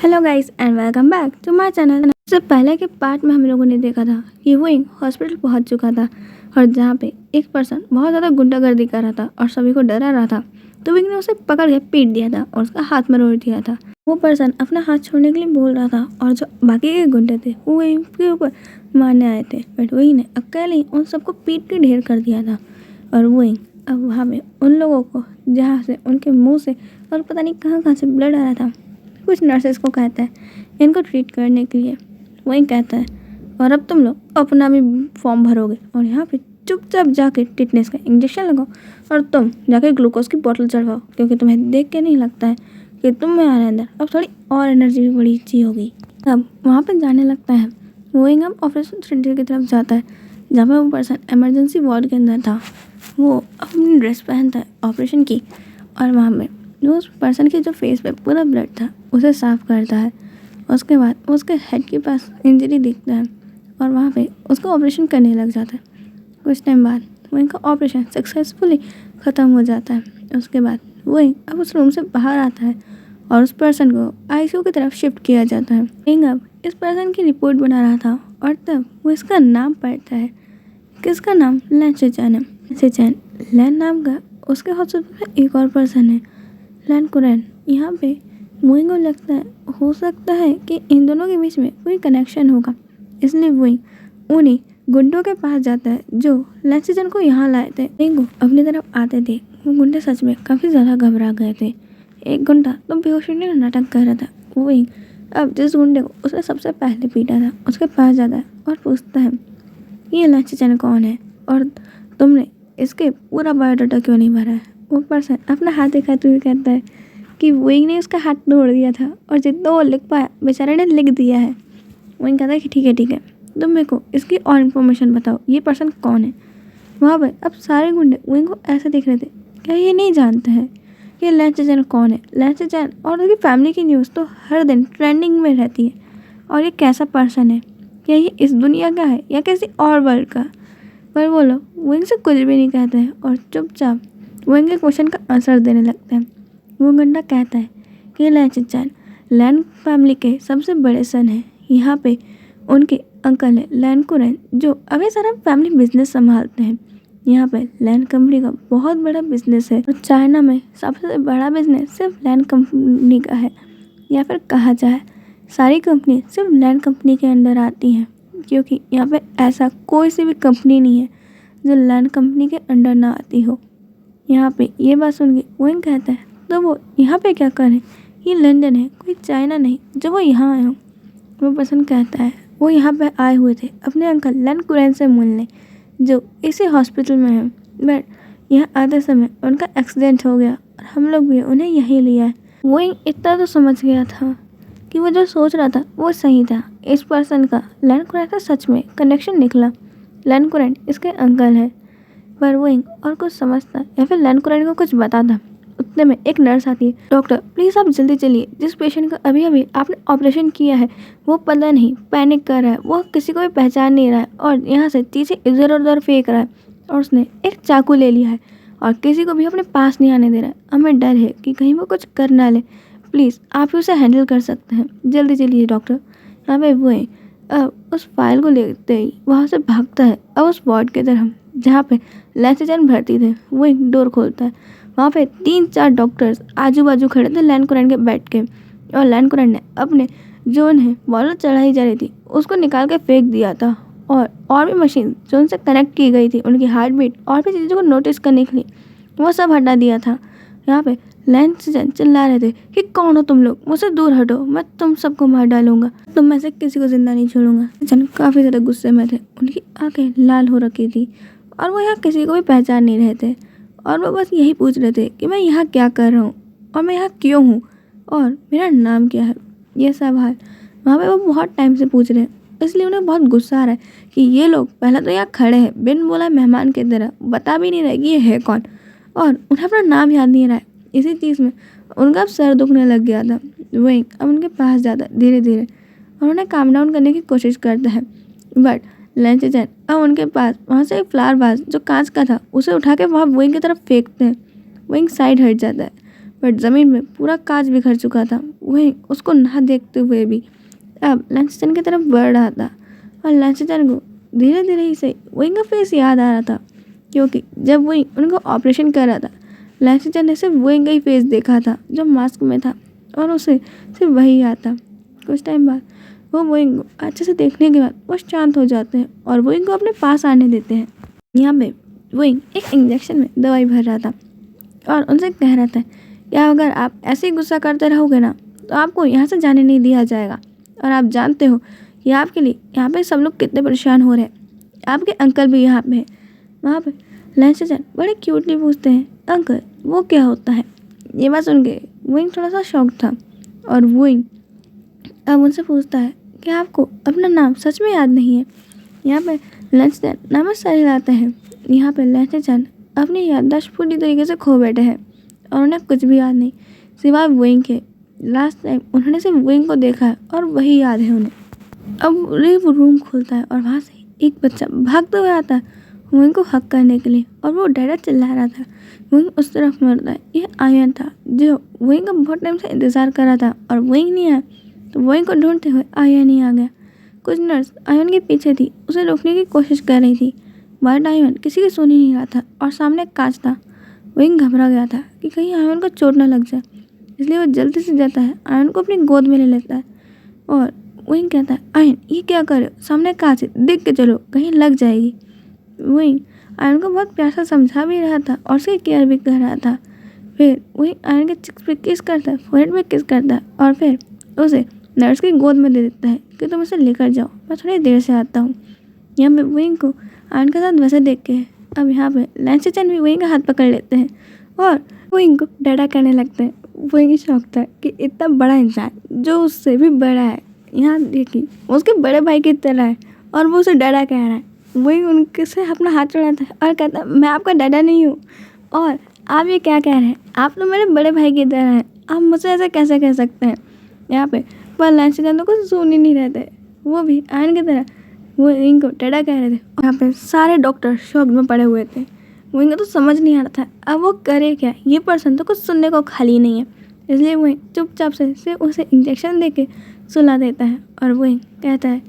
Hello guys and welcome back to my channel. सबसे पहले के पार्ट में हम लोगों ने देखा था कि विंग हॉस्पिटल पहुंच चुका था और जहां पे एक पर्सन बहुत ज़्यादा गुंडागर्दी कर रहा था और सभी को डरा रहा था, तो विंग ने उसे पकड़ के पीट दिया था और उसका हाथ मरोड़ दिया था। वो पर्सन अपना हाथ छोड़ने के लिए बोल रहा था और जो बाकी के गुंडे थे वो विंग के ऊपर मारने आए थे, बट विंग ने अकेले ही उन सबको पीट के ढेर कर दिया था। और विंग अब वहाँ पे उन लोगों को जहाँ से उनके मुँह से और पता नहीं कहाँ से ब्लड आ रहा था, कुछ नर्सेस को कहता है इनको ट्रीट करने के लिए। वही कहता है और अब तुम लोग अपना भी फॉर्म भरोगे और यहाँ पे चुपचाप जाके टिटनेस का इंजेक्शन लगाओ और तुम जाके ग्लूकोज की बोतल चढ़वाओ, क्योंकि तुम्हें देख के नहीं लगता है कि तुम में आ रहे अंदर अब थोड़ी और एनर्जी भी बड़ी अच्छी होगी। अब वहाँ पे जाने लगता है। वही अब ऑपरेशन थिएटर की तरफ जाता है जहाँ पे वो पर्सन इमरजेंसी वार्ड के अंदर था। वो अपनी ड्रेस पहनता है ऑपरेशन की और वहाँ पे जो उस पर्सन के जो फेस पे पूरा ब्लड था उसे साफ़ करता है। उसके बाद उसके हेड के पास इंजरी दिखता है और वहाँ पे उसको ऑपरेशन करने लग जाता है। कुछ टाइम बाद वहीं का ऑपरेशन सक्सेसफुली ख़त्म हो जाता है। उसके बाद वही अब उस रूम से बाहर आता है और उस पर्सन को आईसीयू की तरफ शिफ्ट किया जाता है। विंग अब इस पर्सन की रिपोर्ट बना रहा था और तब वो इसका नाम पढ़ता है। किसका नाम? लैन चैन है। चैन लैन नाम का उसके हॉस्पिटल में एक और पर्सन है, लैन कुरैन। यहाँ पे विंग को लगता है हो सकता है कि इन दोनों के बीच में कोई कनेक्शन होगा, इसलिए विंग उन्हीं गुंडों के पास जाता है जो लैन को यहाँ लाए थे। विंग को अपनी तरफ आते थे वो गुंडे सच में काफ़ी ज़्यादा घबरा गए थे। एक गुंडा तो बेहोश होने का नाटक कर रहा था। विंग अब जिस गुंडे को उसने सबसे पहले पीटा था उसके पास जाता है और पूछता है ये लैन कौन है और तुमने इसके पूरा बायोडाटा क्यों नहीं भरा है। वो पर्सन अपना हाथ दिखाते हुए कहता है कि विंग ने उसका हाथ तोड़ दिया था और जितना वो लिख पाया बेचारे ने लिख दिया है। विंग कहता है कि ठीक है तुम मेरे को इसकी और इन्फॉर्मेशन बताओ, ये पर्सन कौन है। वहाँ पर अब सारे गुंडे विंग को ऐसे देख रहे थे, क्या ये नहीं जानते हैं कि लैन कौन है। लैन और उसकी फैमिली की न्यूज़ तो हर दिन ट्रेंडिंग में रहती है और ये कैसा पर्सन है, क्या ये इस दुनिया का है या किसी और वर्ल्ड का। पर वो लोग विंग से कुछ भी नहीं कहते हैं और चुपचाप विंग के क्वेश्चन का आंसर देने लगते हैं। वो गुंडा कहता है कि लैन फैमिली के सबसे बड़े सन हैं। यहाँ पे उनके अंकल है लैन कुरैन जो अभी सारा फैमिली बिजनेस संभालते हैं। यहाँ पे लैन कंपनी का बहुत बड़ा बिजनेस है और चाइना में सबसे बड़ा बिजनेस सिर्फ लैन कंपनी का है, या फिर कहा जाए सारी कंपनी सिर्फ लैन कंपनी के अंदर आती हैं, क्योंकि यहाँ पे ऐसा कोई सी भी कंपनी नहीं है जो लैन कंपनी के अंडर ना आती हो। यहाँ पे ये बात सुन के विंग कहता है तो वो यहाँ पे क्या करें, ये लंदन है कोई चाइना नहीं जो वो यहाँ आए हों। वो पर्सन कहता है वो यहाँ पे आए हुए थे अपने अंकल लैन कुरैन से मिलने जो इसी हॉस्पिटल में है, बट यहाँ आते समय उनका एक्सीडेंट हो गया और हम लोग भी उन्हें यहीं लिया है। विंग इतना तो समझ गया था कि वो जो सोच रहा था वो सही था। इस पर्सन का लैन कुरैन का सच में कनेक्शन निकला। लैन कुरैन इसके अंकल है, पर विंग और कुछ समझता या फिर लैन कुरैन को कुछ बताता। उतने में एक नर्स आती है, डॉक्टर प्लीज़ आप जल्दी चलिए, जिस पेशेंट का अभी अभी आपने ऑपरेशन किया है वो पता नहीं पैनिक कर रहा है, वो किसी को भी पहचान नहीं रहा है और यहाँ से चीज़ें इधर उधर फेंक रहा है और उसने एक चाकू ले लिया है और किसी को भी अपने पास नहीं आने दे रहा है। हमें डर है कि कहीं वो कुछ कर ना ले, प्लीज़ आप ही उसे हैंडल कर सकते हैं, जल्दी चलिए डॉक्टर। यहाँ पे वो अब उस फाइल को लेते ही वहाँ से भागता है अब उस वार्ड की तरफ जहाँ पे लैन भर्ती थे। वो एक डोर खोलता है, वहाँ पे 3-4 डॉक्टर्स आजू बाजू खड़े थे लैन कुरैन के बैठ के, और लैन कुरैन ने अपने जो उन्हें बॉलर चढ़ाई जा रही थी उसको निकाल के फेंक दिया था और भी मशीन जो उनसे कनेक्ट की गई थी, उनकी हार्ट बीट और भी चीज़ों को नोटिस करने के लिए वो सब हटा दिया था। यहाँ पे लैन चिल्ला रहे थे कि कौन हो तुम लोग, मुझसे दूर हटो, मैं तुम सबको मार डालूंगा, तुम में से किसी को जिंदा नहीं छोड़ूंगा। जन काफ़ी ज़्यादा गुस्से में थे, उनकी आंखें लाल हो रखी थी और वो यहाँ किसी को भी पहचान नहीं रहे थे और वो बस यही पूछ रहे थे कि मैं यहाँ क्या कर रहा हूँ और मैं यहाँ क्यों हूँ और मेरा नाम क्या है। ये सवाल वहाँ पे वो बहुत टाइम से पूछ रहे हैं, इसलिए उन्हें बहुत गुस्सा आ रहा है कि ये लोग पहले तो यहाँ खड़े हैं बिन बोला मेहमान की तरह, बता भी नहीं रहे कि ये है कौन और उन्हें अपना नाम याद नहीं रहा है। इसी चीज़ में उनका अब सर दुखने लग गया था। वही अब उनके पास जाता धीरे धीरे और उन्हें काम डाउन करने की कोशिश करता है, बट लैन अब उनके पास वहाँ से एक फ्लावर वाज जो कांच का था उसे उठा के वहाँ विंग की तरफ फेंकते हैं। विंग साइड हट जाता है, बट ज़मीन में पूरा कांच बिखर चुका था। वहीं उसको ना देखते हुए भी अब लैंसचन की तरफ बढ़ रहा था और लैंसचन को धीरे धीरे ही से वहीं का फेस याद आ रहा था, क्योंकि जब वहीं उनको ऑपरेशन कर रहा था लैंसचन ने सिर्फ वहीं का ही फेस देखा था जो मास्क में था और उसे सिर्फ वही याद था। कुछ टाइम बाद वो वहीं को अच्छे से देखने के बाद वो शांत हो जाते हैं और वहीं को अपने पास आने देते हैं। यहाँ पे वहीं एक इंजेक्शन में दवाई भर रहा था और उनसे कह रहा था कि अगर आप ऐसे ही गुस्सा करते रहोगे ना तो आपको यहाँ से जाने नहीं दिया जाएगा। और आप जानते हो कि आपके लिए यहाँ पे सब लोग कितने परेशान हो रहे हैं, आपके अंकल भी यहाँ पे हैं। वहाँ पे लैंसचन बड़े क्यूटली पूछते हैं, अंकल वो क्या होता है? ये बात सुन के वहीं थोड़ा सा शौक था और वहीं अब उनसे पूछता है कि आपको अपना नाम सच में याद नहीं है? यहाँ पे लैंसचन नाम सर हिलाते हैं। यहाँ पे लैंसचन अपनी याददाश्त पूरी तरीके से खो बैठे हैं और उन्हें कुछ भी याद नहीं सिवाय वहीं के। लास्ट टाइम उन्होंने सिर्फ वहीं को देखा है और वही याद है उन्हें। अब वो रूम खुलता है और वहाँ से एक बच्चा भागते हुए आता है वहीं को हक करने के लिए और वो डरा चिल्ला रहा था। वहीं उस तरफ मरता है। ये आयन था जो वहीं का बहुत टाइम से इंतज़ार कर रहा था और वहीं नहीं आया तो वहीं को ढूंढते हुए आयन ही आ गया। कुछ नर्स आयन के पीछे थी, उसे रोकने की कोशिश कर रही थी बट आयन किसी की सुन ही नहीं रहा था और सामने कांच था। वहीं घबरा गया था कि कहीं आयन को चोट न लग जाए, इसलिए वो जल्दी से जाता है आयन को अपनी गोद में ले लेता है और वहीं कहता है, आयन ये क्या कर रहे हो? सामने कांच है, देख के चलो कहीं लग जाएगी। वहीं आयन को बहुत प्यार से समझा भी रहा था और उसकी केयर भी कर रहा था। फिर वहीं आयन के चिक्स पे किस करता है, फोrehead पे किस करता है और फिर उसे नर्स की गोद में दे देता है कि तुम इसे लेकर जाओ, मैं थोड़ी देर से आता हूँ। यहाँ पे वहीं को आयन के साथ वैसे देख के अब यहाँ पे लैंसचन भी वहीं का हाथ पकड़ लेते हैं और वहीं को डरा करने लगते हैं। वहीं शौक था कि इतना बड़ा इंसान जो उससे भी बड़ा है, यहाँ देखिए उसके बड़े भाई की तरह है और वो उसे डरा कह रहा है। वहीं उनके से अपना हाथ चढ़ाता है और कहता है, मैं आपका डरा नहीं हूँ और आप ये क्या कह रहे हैं? आप तो मेरे बड़े भाई की तरह हैं, आप मुझसे ऐसा कैसे कह सकते हैं? यहाँ पे पर लैंसचन तो कुछ सुन ही नहीं रहे थे, वो भी आयन की तरह वो इनको टेढ़ा कह रहे थे। यहाँ पे सारे डॉक्टर शॉक में पड़े हुए थे। वो इनको तो समझ नहीं आ रहा था अब वो करे क्या, ये पर्सन तो कुछ सुनने को खाली नहीं है। इसलिए वही चुपचाप से सिर्फ उसे इंजेक्शन दे के सुला देता है और वही कहता है,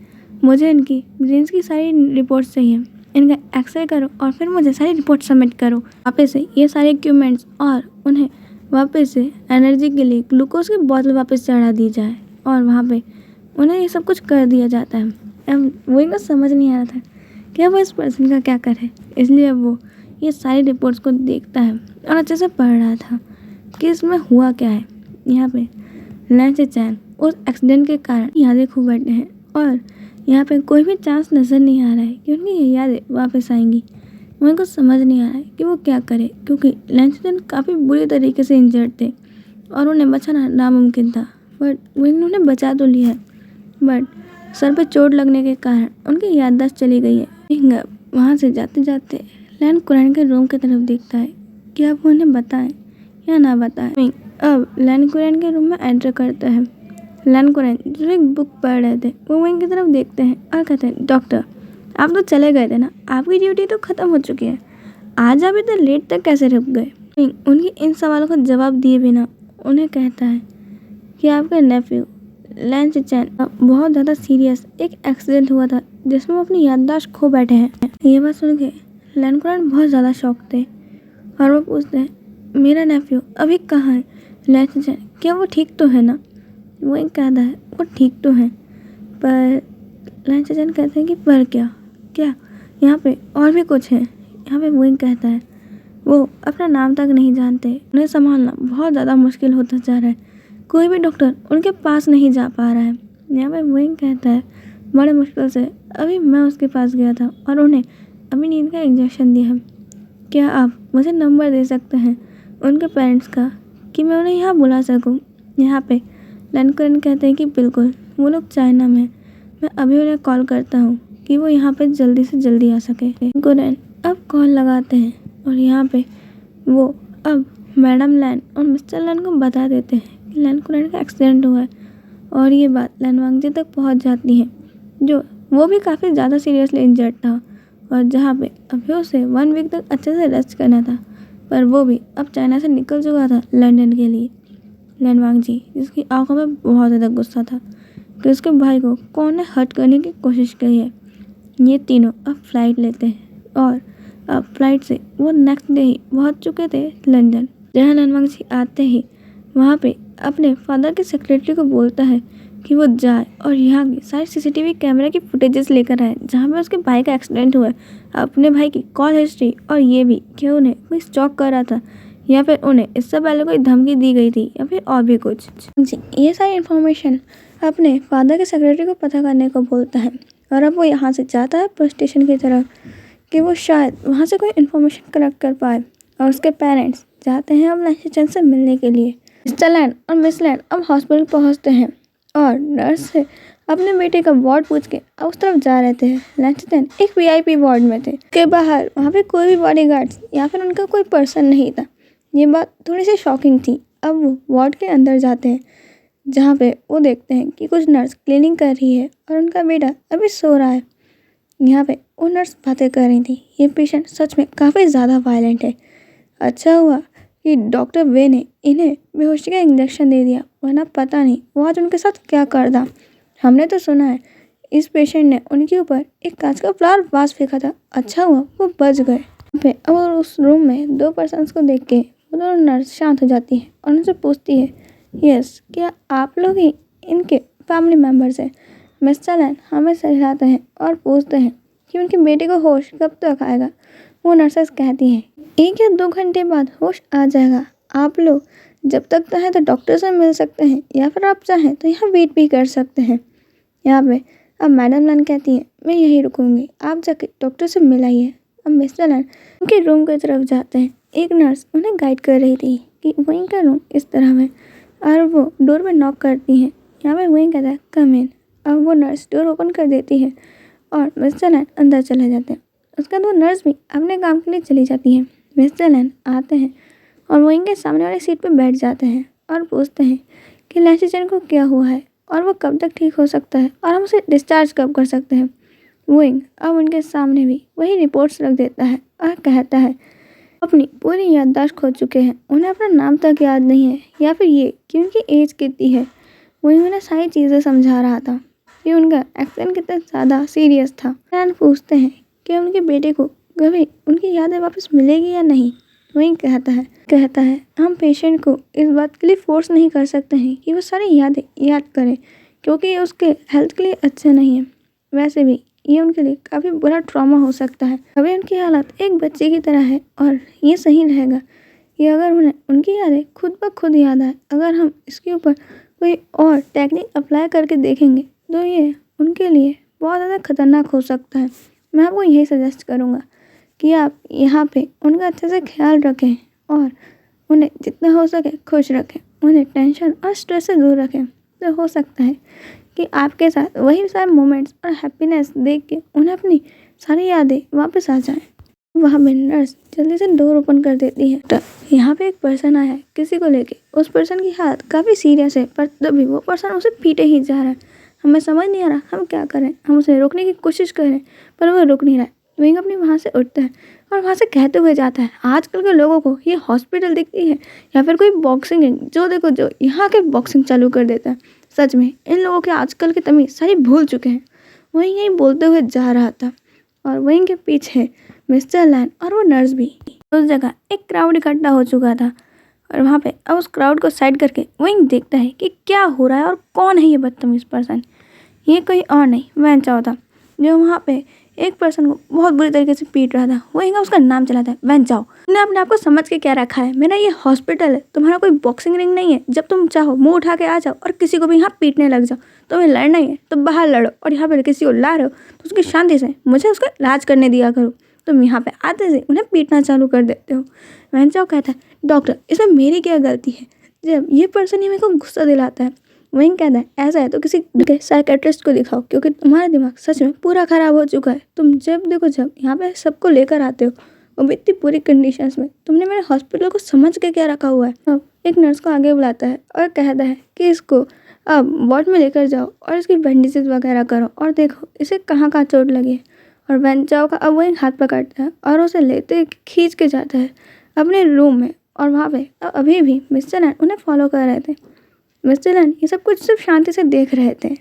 मुझे इनकी ब्रेन्स की सारी रिपोर्ट्स चाहिए, इनका एक्सरे करो और फिर मुझे सारी रिपोर्ट सबमिट करो। वापस से ये सारे इक्विपमेंट्स और उन्हें वापस से एनर्जी के लिए ग्लूकोज की बोतल वापस चढ़ा दी जाए और वहाँ पे उन्हें ये सब कुछ कर दिया जाता है। अब वो इनको समझ नहीं आ रहा था कि अब वो इस पर्सन का क्या करे, इसलिए अब वो ये सारी रिपोर्ट्स को देखता है और अच्छे से पढ़ रहा था कि इसमें हुआ क्या है। यहाँ पे लैंसचन उस एक्सीडेंट के कारण यादें खो बैठे हैं और यहाँ पे कोई भी चांस नज़र नहीं आ रहा है कि उनकी ये यादें वापस आएंगी। उनको समझ नहीं आ रहा है कि वो क्या करे, क्योंकि लैंसचन काफ़ी बुरी तरीके से इंजर्ड थे और उन्हें बचाना नामुमकिन था। बट वो इन्होंने बचा तो लिया है, बट सर पे चोट लगने के कारण उनकी याददाश्त चली गई है। वहाँ से जाते जाते लैन कुरैन के रूम की तरफ देखता है कि अब उन्हें बताएं या ना बताएं। अब लैन कुरैन के रूम में एंटर करता है। लैन कुरैन जो एक बुक पढ़ रहे थे वो वहीं की तरफ देखते हैं और कहते हैं, डॉक्टर आप तो चले गए थे ना, आपकी ड्यूटी तो ख़त्म हो चुकी है, आज आप इतने लेट तक कैसे रुक गए? उनके इन सवालों का जवाब दिए बिना उन्हें कहता है कि आपके नेफ्यू लैंसचन बहुत ज़्यादा सीरियस एक एक्सीडेंट हुआ था जिसमें वो अपनी याददाश्त खो बैठे हैं। ये बात सुन के लैन कुरैन बहुत ज़्यादा शॉक थे और वो पूछते हैं, मेरा नेफ्यू अभी कहाँ है? लैंसचन क्या वो ठीक तो है ना? वो एक कहता है वो ठीक तो है, पर लैंसचन कहते हैं कि पर क्या क्या यहाँ पे और भी कुछ है? यहाँ पे वो एक कहता है वो अपना नाम तक नहीं जानते, उन्हें संभालना बहुत ज़्यादा मुश्किल होता जा रहा है, कोई भी डॉक्टर उनके पास नहीं जा पा रहा है। यहाँ पे वो एक कहता है बड़े मुश्किल से अभी मैं उसके पास गया था और उन्हें अभी नींद का इंजेक्शन दिया है, क्या आप मुझे नंबर दे सकते हैं उनके पेरेंट्स का कि मैं उन्हें यहाँ बुला सकूँ? यहाँ पे लैन कुरैन कहते हैं कि बिल्कुल, वो लोग चाइना में, मैं अभी उन्हें कॉल करता हूँ कि वो यहाँ पे जल्दी से जल्दी आ सके। कुरैन अब कॉल लगाते हैं और यहाँ पे वो अब मैडम लैन और मिस्टर लैन को बता देते हैं कि लैन कुरैन का एक्सीडेंट हुआ है और ये बात लैन वांगजी तक पहुँच जाती है, जो वो भी काफ़ी ज़्यादा सीरियसली इंजर्ड था और जहाँ पे अभी उसे 1 वीक तक अच्छे से रेस्ट करना था। पर वो भी अब चाइना से निकल चुका था लंदन के लिए। लैन वांगजी, जिसकी आंखों में बहुत ज़्यादा गुस्सा था कि उसके भाई को कौन ने हर्ट करने की कोशिश की है। ये तीनों अब फ्लाइट लेते हैं और अब फ्लाइट से वो नेक्स्ट डे ही पहुँच चुके थे लंदन। जहाँ लैन वांगजी आते ही वहाँ पे अपने फादर के सेक्रेटरी को बोलता है कि वो जाए और यहाँ की सारी सीसीटीवी कैमरे की फुटेजेस लेकर आए जहाँ पे उसके भाई का एक्सीडेंट हुआ है, अपने भाई की कॉल हिस्ट्री और ये भी कि उन्हें कोई स्टॉक कर रहा था या फिर उन्हें इससे पहले कोई धमकी दी गई थी या फिर और भी कुछ। जी, ये सारी इन्फॉर्मेशन अपने फादर के सेक्रेटरी को पता करने को बोलता है और अब वो यहाँ से जाता है पुलिस स्टेशन की तरफ कि वो शायद वहाँ से कोई इन्फॉर्मेशन कलेक्ट कर पाए। और उसके पेरेंट्स जाते हैं अब लैंसी चेन से मिलने के लिए। मिस्टर लैन और मिस लैन अब हॉस्पिटल पहुँचते हैं और नर्स से अपने बेटे का वार्ड पूछ के अब उस तरफ जा रहे थे। लैंसी चेन एक वीआईपी वार्ड में थे। के बाहर वहाँ पे कोई भी बॉडीगार्ड्स या फिर उनका कोई पर्सन नहीं था। ये बात थोड़ी सी शॉकिंग थी। अब वो वार्ड के अंदर जाते हैं जहाँ पे वो देखते हैं कि कुछ नर्स क्लीनिंग कर रही है और उनका बेटा अभी सो रहा है। यहाँ पे वो नर्स बातें कर रही थी, ये पेशेंट सच में काफ़ी ज़्यादा वायलेंट है। अच्छा हुआ कि डॉक्टर वे ने इन्हें बेहोशी का इंजेक्शन दे दिया, वरना पता नहीं वो आज उनके साथ क्या करता। हमने तो सुना है इस पेशेंट ने उनके ऊपर एक कांच का फ्लावर वास फेंका था। अच्छा हुआ वो बच गए। अब उस रूम में दो पर्सन्स को देख के वो दोनों नर्स शांत हो जाती है और उनसे पूछती है, यस, क्या आप लोग ही इनके फैमिली मेम्बर्स हैं? मिस्टर लैन हमें सहलाते हैं और पूछते हैं कि उनके बेटे को होश कब तक आएगा। वो नर्सेस कहती हैं 1 या 2 घंटे बाद होश आ जाएगा। आप लोग जब तक चाहें तो डॉक्टर से मिल सकते हैं या फिर आप चाहें तो यहाँ वेट भी कर सकते हैं। यहाँ पे अब मैडम लैन कहती हैं मैं यहीं रुकूंगी, आप जाके डॉक्टर से मिल आइए। अब मिस्टर लैन उनके रूम की तरफ जाते हैं। एक नर्स उन्हें गाइड कर रही थी कि वहीं का रूम इस तरह में, और वो डोर पे नॉक करती हैं। यहाँ पे वहीं कहता है कम इन। अब वो नर्स डोर ओपन कर देती है और मिस्टर लैन अंदर चले जाते हैं। उसके बाद वो नर्स भी अपने काम के लिए चली जाती हैं। मिस्टर लैन आते हैं और वहीं के सामने वाली सीट पे बैठ जाते हैं और पूछते हैं कि लैंसी चेन को क्या हुआ है और वो कब तक ठीक हो सकता है और हम उसे डिस्चार्ज कब कर सकते हैं। वोइंग अब उनके सामने भी वही रिपोर्ट्स रख देता है और कहता है अपनी पूरी याददाश्त खो चुके हैं, उन्हें अपना नाम तक याद नहीं है या फिर ये कि उनकी एज कितनी है। वही उन्हें सारी चीज़ें समझा रहा था कि उनका एक्सीडेंट कितना ज़्यादा सीरियस था। लैन पूछते हैं कि उनके बेटे को कभी उनकी यादें वापस मिलेगी या नहीं। वही कहता है हम पेशेंट को इस बात के लिए फोर्स नहीं कर सकते हैं कि वो सारी यादें याद करें क्योंकि ये उसके हेल्थ के लिए अच्छे नहीं है। वैसे भी ये उनके लिए काफ़ी बुरा ट्रॉमा हो सकता है। अभी उनकी हालत एक बच्चे की तरह है और ये सही रहेगा कि अगर उन्हें उनकी यादें खुद ब खुद याद आए। अगर हम इसके ऊपर कोई और टेक्निक अप्लाई करके देखेंगे तो ये उनके लिए बहुत ज़्यादा खतरनाक हो सकता है। मैं आपको यही सजेस्ट करूँगा कि आप यहाँ पे उनका अच्छे से ख्याल रखें और उन्हें जितना हो सके खुश रखें, उन्हें टेंशन और स्ट्रेस से दूर रखें। तो हो सकता है कि आपके साथ वही सारे मोमेंट्स और हैप्पीनेस देख के उन्हें अपनी सारी यादें वापस आ जाएं। वहाँ पे नर्स जल्दी से डोर ओपन कर देती है। तो यहाँ पे एक पर्सन आया है किसी को लेके। उस पर्सन की हालत काफ़ी सीरियस है पर तभी वो पर्सन उसे पीटे ही जा रहा है। हमें समझ नहीं आ रहा हम क्या करें। हम उसे रोकने की कोशिश कर रहे हैं पर वो रुक नहीं रहा है। वहीं अपनी वहाँ से उठता है और वहाँ से कहते हुए जाता है आजकल के लोगों को ये हॉस्पिटल दिखती है या फिर कोई बॉक्सिंग है, जो देखो जो यहाँ के बॉक्सिंग चालू कर देता है। सच में इन लोगों के आजकल की तमीज़ सारी भूल चुके हैं। वहीं यही बोलते हुए जा रहा था और वहीं के पीछे मिस्टर लैन और वो नर्स भी। उस जगह एक क्राउड इकट्ठा हो चुका था और वहाँ पे अब उस क्राउड को साइड करके वहीं देखता है कि क्या हो रहा है और कौन है ये बदतमीज़ पर्सन। ये कोई और नहीं वैन चाओ था जो वहाँ पे एक पर्सन को बहुत बुरी तरीके से पीट रहा था। वहीं का उसका नाम चला था वैन चाओ। तुमने अपने आप को समझ के क्या रखा है? मेरा ये हॉस्पिटल है, तुम्हारा कोई बॉक्सिंग रिंग नहीं है। जब तुम चाहो मुंह उठा के आ जाओ और किसी को भी यहाँ पीटने लग जाओ। तुम्हें लड़ना ही है तो बाहर लड़ो और यहाँ पर किसी को ला रहे हो तो उसकी शांति से मुझे उसका इलाज करने दिया करो। तुम यहाँ पे आते से उन्हें पीटना चालू कर देते हो। वैन चाओ कहता है डॉक्टर इसमें मेरी क्या गलती है? जब ये पर्सन ही मेरे को गुस्सा दिलाता है। वहीं कहता है ऐसा है तो किसी साइकेट्रिस्ट को दिखाओ क्योंकि तुम्हारा दिमाग सच में पूरा ख़राब हो चुका है। तुम जब देखो जब यहाँ पे सबको लेकर आते हो वो भी इतनी पूरी कंडीशंस में। तुमने मेरे हॉस्पिटल को समझ के क्या रखा हुआ है? अब एक नर्स को आगे बुलाता है और कहता है कि इसको अब वार्ड में लेकर जाओ और इसकी बैंडेजेस वगैरह करो और देखो इसे कहाँ कहाँ चोट लगी है। और वैन चाओ का अब वही हाथ पकड़ता है और उसे लेते खींच के जाता है अपने रूम में और वहाँ पे अभी भी मिस्टर लैन उन्हें फॉलो कर रहे थे। मिस्टर लैन ये सब कुछ सिर्फ शांति से देख रहे थे।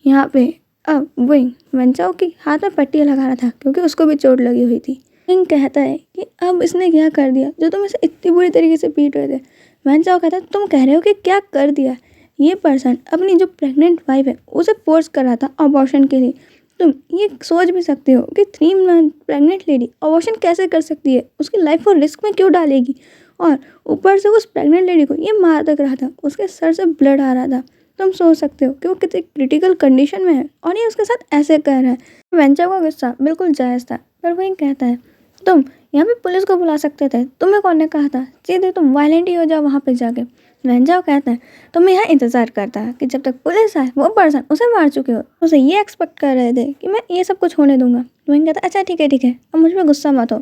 यहाँ पे अब विंग वेंचाओ की हाथ में पट्टी लगा रहा था क्योंकि उसको भी चोट लगी हुई थी। विंग कहता है कि अब इसने क्या कर दिया जो तुम इसे इतनी बुरी तरीके से पीट रहे थे। वेंचाओ कहता है तुम कह रहे हो कि क्या कर दिया। ये पर्सन अपनी जो प्रेग्नेंट वाइफ है उसे फोर्स कर रहा था अबॉर्शन के लिए। तुम ये सोच भी सकते हो कि 3 मंथ प्रेग्नेंट लेडी अबॉर्शन कैसे कर सकती है, उसकी लाइफ को रिस्क में क्यों डालेगी। और ऊपर से उस प्रेग्नेंट लेडी को ये मार तक रहा था, उसके सर से ब्लड आ रहा था। तुम सोच सकते हो कि वो कितनी क्रिटिकल कंडीशन में है और ये उसके साथ ऐसे कर रहा है। वेंचर का गुस्सा बिल्कुल जायज़ था, पर वही कहता है तुम यहाँ पे पुलिस को बुला सकते थे, तुम्हें कौन ने कहा था, सीधे तुम वायलेंट ही हो जाओ वहाँ पे जाके। वेंचर कहता है तो मैं यहाँ इंतज़ार करता कि जब तक पुलिस आए वो पर्सन उसे मार चुके हो। उसे ये एक्सपेक्ट कर रहे थे कि मैं ये सब कुछ होने दूंगा। वहीं कहता है अच्छा ठीक है, अब मुझ पर गुस्सा मत हो,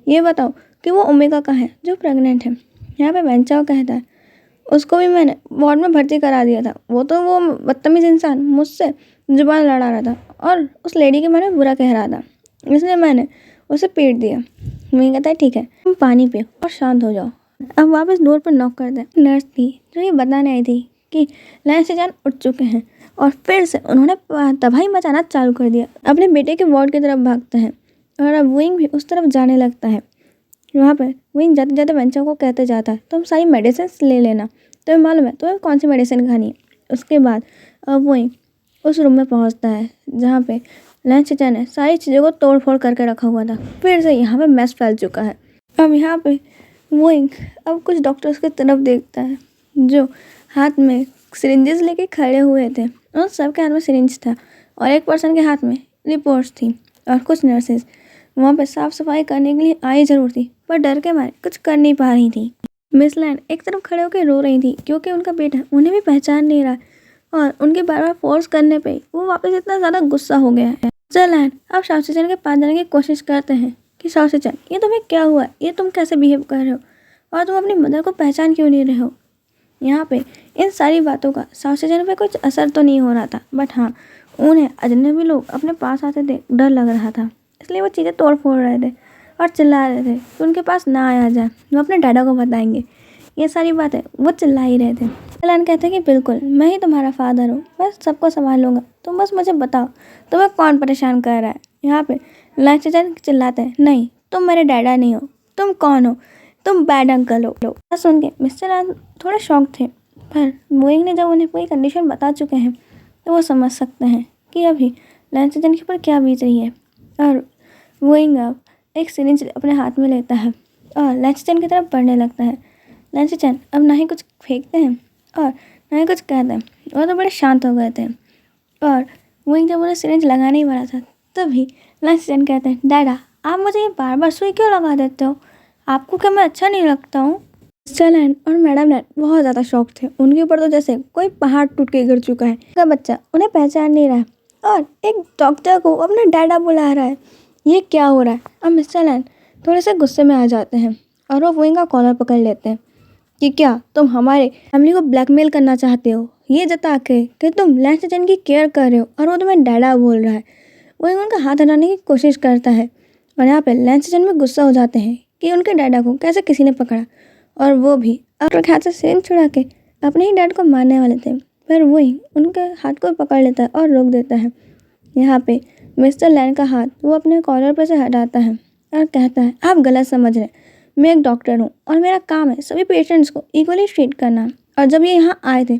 ये बताओ कि वो ओमेगा का है जो प्रेग्नेंट है। यहाँ पे वेंचर कहता है उसको भी मैंने वार्ड में भर्ती करा दिया था, वो बदतमीज़ इंसान मुझसे जुबान लड़ा रहा था और उस लेडी के बारे में बुरा कह रहा था, इसलिए मैंने उसे पीट दिया। वहीं कहता है ठीक है, तुम पानी पियो और शांत हो जाओ। अब वापस डोर पर नॉक करते हैं। नर्स थी जो ये बताने आई थी कि लैन से जान उठ चुके हैं और फिर से उन्होंने तबाही मचाना चालू कर दिया। अपने बेटे के वार्ड की तरफ भागते हैं और अब विंग भी उस तरफ जाने लगता है। वहाँ पर विंग जाते जाते वेंचर को कहते जाता है तुम सारी मेडिसिन ले लेना, तुम्हें मालूम है तुम्हें कौन सी मेडिसिन खानी है। उसके बाद अब विंग उस रूम में पहुँचता है जहाँ पे लैन चिचन ने सारी चीज़ों को तोड़ फोड़ करके रखा हुआ था। फिर से यहाँ पे मैस फैल चुका है। अब यहाँ पे विंग अब कुछ डॉक्टर्स की तरफ देखता है जो हाथ में सिरिंजेस लेके खड़े हुए थे। उन सबके हाथ में सिरिंज था और एक पर्सन के हाथ में रिपोर्ट्स थी और कुछ नर्सेज वहाँ पे साफ़ सफाई करने के लिए आई ज़रूर थी, पर डर के मारे कुछ कर नहीं पा रही थी। मिस लैन एक तरफ खड़े होकर रो रही थी क्योंकि उनका बेटा उन्हें भी पहचान नहीं रहा और उनके बार बार फोर्स करने पे वो वापस इतना ज़्यादा गुस्सा हो गया है। मिस्टर लैन अब शाओ के पास जाने की कोशिश करते हैं कि शाओ ये तुम्हें क्या हुआ, ये तुम कैसे बिहेव कर रहे हो और तुम अपनी मदर को पहचान क्यों नहीं रहे हो। यहाँ पे इन सारी बातों का शाओ पे कुछ असर तो नहीं हो रहा था, बट हाँ उन्हें अजनबी लोग अपने पास आते थे डर लग रहा था, इसलिए वो चीज़ें तोड़ फोड़ रहे थे और चिल्ला रहे थे कि उनके पास ना आया जाए, वो अपने डैडा को बताएंगे। ये सारी बातें वो चिल्ला ही रहे थे। लैन कहते हैं कि बिल्कुल मैं ही तुम्हारा फादर हूँ, बस सबको संभाल लूँगा, तुम बस मुझे बताओ तुम्हें कौन परेशान कर रहा है। यहाँ पे लैन चिल्लाते हैं नहीं तुम मेरे डैडा नहीं हो, तुम कौन हो, तुम बैड अंकल हो। सुन के मिस्टर लैन थोड़े शॉक थे, पर विंग ने जब उन्हें पूरी कंडीशन बता चुके हैं तो वो समझ सकते हैं कि अभी लैन के ऊपर क्या बीत रही है। और विंग अब एक सिरिंज अपने हाथ में लेता है और लैन की तरफ बढ़ने लगता है। लैन अब ना ही कुछ फेंकते हैं और ना ही कुछ कहते हैं, वो तो बड़े शांत हो गए थे। और विंग जब उन्हें सिरिंज लगाने ही वाला था तभी लैन कहते हैं डैडा आप मुझे ये बार बार सुई क्यों लगा देते हो, आपको क्या मैं अच्छा नहीं लगता हूँ। मिस्टर लैन और मैडम लैन बहुत ज़्यादा शॉक थे, उनके ऊपर तो जैसे कोई पहाड़ टूट के गिर चुका है। उनका बच्चा उन्हें पहचान नहीं रहा है और एक डॉक्टर को अपना डैडा बुला रहा है, ये क्या हो रहा है। अब मिस्टर लैन थोड़े से गुस्से में आ जाते हैं और वो विंग का कॉलर पकड़ लेते हैं कि क्या तुम हमारे फैमिली को ब्लैकमेल करना चाहते हो, ये जता के कि तुम लैन की केयर कर रहे हो और वो तुम्हें डैडा बोल रहा है। विंग उनका हाथ हटाने की कोशिश करता है और यहाँ पे लैन में गुस्सा हो जाते हैं कि उनके डैडा को कैसे किसी ने पकड़ा और वो भी अपने हाथ से सिरिंज छुड़ा के अपने ही डैड को मारने वाले थे, पर वही उनके हाथ को पकड़ लेता है और रोक देता है। यहाँ पे मिस्टर लैन का हाथ वो अपने कॉलर पर से हटाता है और कहता है आप गलत समझ रहे हैं, मैं एक डॉक्टर हूँ और मेरा काम है सभी पेशेंट्स को इक्वली ट्रीट करना। और जब ये यहाँ आए थे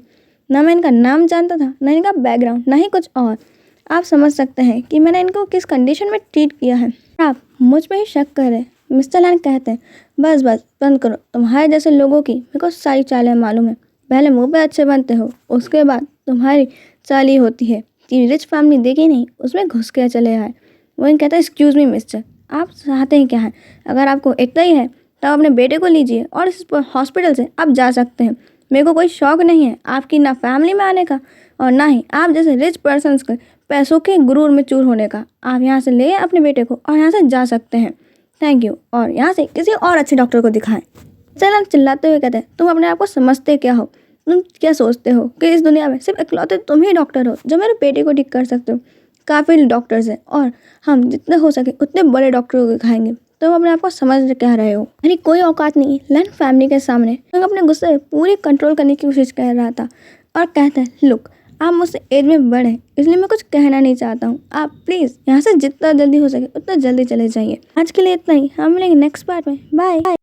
ना मैं इनका नाम जानता था, ना इनका बैकग्राउंड, ना ही कुछ और। आप समझ सकते हैं कि मैंने इनको किस कंडीशन में ट्रीट किया है, आप मुझ पर ही शक कर रहे हैं। मिस्टर लैन कहते हैं बस बंद करो, तुम्हारे जैसे लोगों की मेरे को सारी चालें मालूम है, पहले मुंह पे अच्छे बनते हो उसके बाद तुम्हारी चाल ही होती है कि रिच फैमिली देखी नहीं उसमें घुस के चले आए। वो कहता है एक्सक्यूज़ मी मिस्टर, आप चाहते हैं क्या है, अगर आपको इतना ही है तब अपने बेटे को लीजिए और इस हॉस्पिटल से आप जा सकते हैं। मेरे को कोई शौक नहीं है आपकी ना फैमिली में आने का और ना ही आप जैसे रिच पर्सनस के पैसों के गुरूर में चूर होने का। आप यहाँ से ले अपने बेटे को और यहाँ से जा सकते हैं, थैंक यू, और यहाँ से किसी और अच्छे डॉक्टर को दिखाएं। चलन चिल्लाते हुए कहते हैं तुम अपने आप को समझते क्या हो, तुम क्या सोचते हो कि इस दुनिया में सिर्फ इकलौते तुम ही डॉक्टर हो जो मेरे बेटे को ठीक कर सकते हो। काफ़ी डॉक्टर्स हैं और हम जितने हो सके उतने बड़े डॉक्टरों को दिखाएंगे तुम अपने आप को समझ कह रहे हो, मेरी कोई औकात नहीं लन फैमिली के सामने। युइंग अपने गुस्से पे पूरी कंट्रोल करने की कोशिश कर रहा था और कहता है, लुक आप मुझसे एज में बड़े हैं इसलिए मैं कुछ कहना नहीं चाहता हूँ, आप प्लीज़ यहाँ से जितना जल्दी हो सके उतना जल्दी चले जाइए। आज के लिए इतना ही, हम मिलेंगे नेक्स्ट पार्ट में, बाय।